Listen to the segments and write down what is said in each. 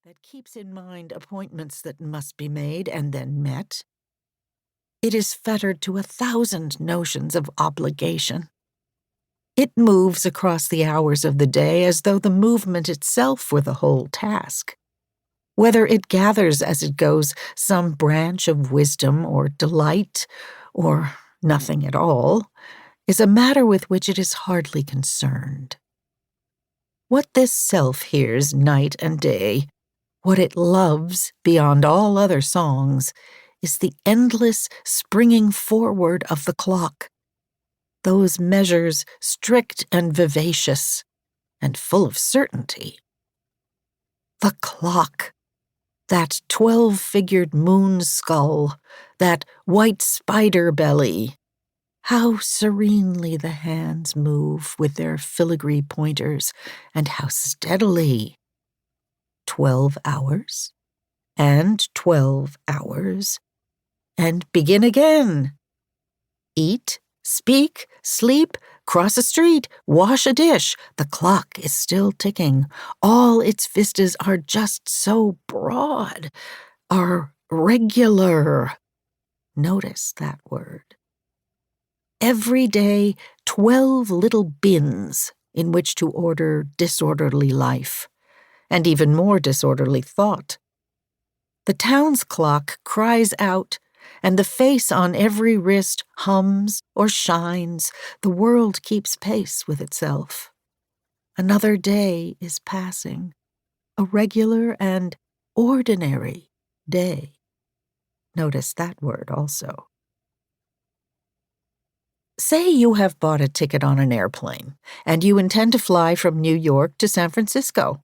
that keeps in mind appointments that must be made and then met. It is fettered to 1,000 notions of obligation. It moves across the hours of the day as though the movement itself were the whole task. Whether it gathers as it goes some branch of wisdom or delight, or nothing at all, is a matter with which it is hardly concerned. What this self hears night and day, what it loves beyond all other songs, is the endless springing forward of the clock, those measures strict and vivacious, and full of certainty. The clock, that 12-figured moon skull, that white spider belly, how serenely the hands move with their filigree pointers, and how steadily. 12 hours, and 12 hours, and begin again. Eat, speak, sleep, cross a street, wash a dish. The clock is still ticking. All its vistas are just so broad, are regular. Notice that word. Every day, 12 little bins in which to order disorderly life, and even more disorderly thought. The town's clock cries out, and the face on every wrist hums or shines. The world keeps pace with itself. Another day is passing, a regular and ordinary day. Notice that word also. Say you have bought a ticket on an airplane, and you intend to fly from New York to San Francisco.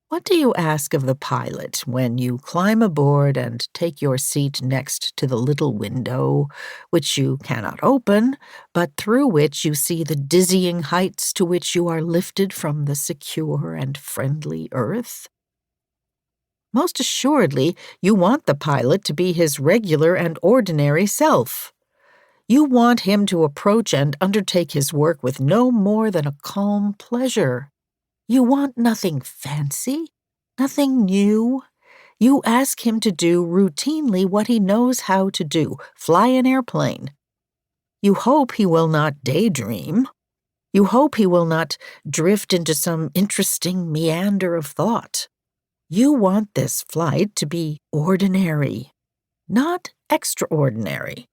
What do you ask of the pilot when you climb aboard and take your seat next to the little window, which you cannot open, but through which you see the dizzying heights to which you are lifted from the secure and friendly earth? Most assuredly, you want the pilot to be his regular and ordinary self. You want him to approach and undertake his work with no more than a calm pleasure. You want nothing fancy, nothing new. You ask him to do routinely what he knows how to do, fly an airplane. You hope he will not daydream. You hope he will not drift into some interesting meander of thought. You want this flight to be ordinary, not extraordinary.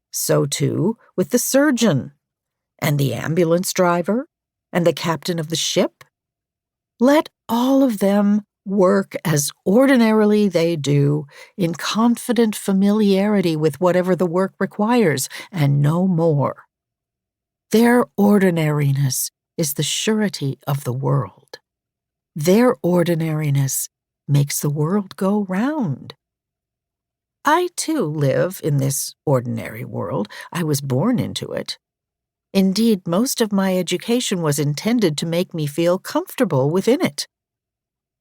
So too with the surgeon, and the ambulance driver, and the captain of the ship. Let all of them work as ordinarily they do, in confident familiarity with whatever the work requires, and no more. Their ordinariness is the surety of the world. Their ordinariness makes the world go round. I, too, live in this ordinary world. I was born into it. Indeed, most of my education was intended to make me feel comfortable within it.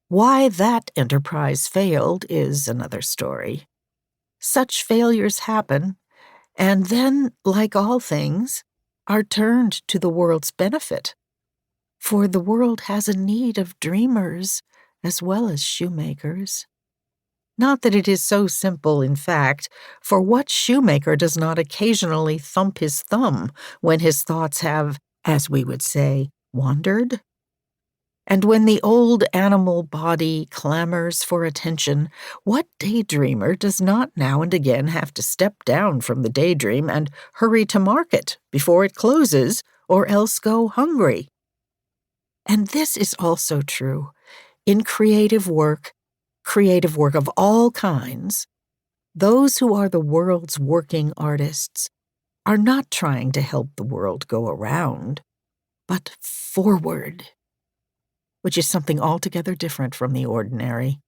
Why that enterprise failed is another story. Such failures happen, and then, like all things, are turned to the world's benefit. For the world has a need of dreamers as well as shoemakers. Not that it is so simple, in fact, for what shoemaker does not occasionally thump his thumb when his thoughts have, as we would say, wandered? And when the old animal body clamors for attention, what daydreamer does not now and again have to step down from the daydream and hurry to market before it closes, or else go hungry? And this is also true in creative work of all kinds. Those who are the world's working artists are not trying to help the world go around, but forward, which is something altogether different from the ordinary.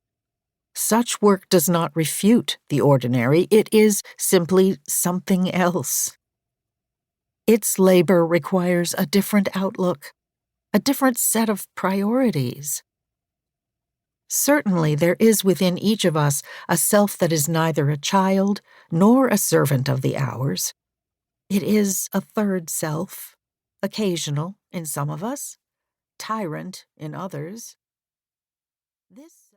Such work does not refute the ordinary, it is simply something else. Its labor requires a different outlook, a different set of priorities. Certainly there is within each of us a self that is neither a child nor a servant of the hours. It is a third self, occasional in some of us, tyrant in others. This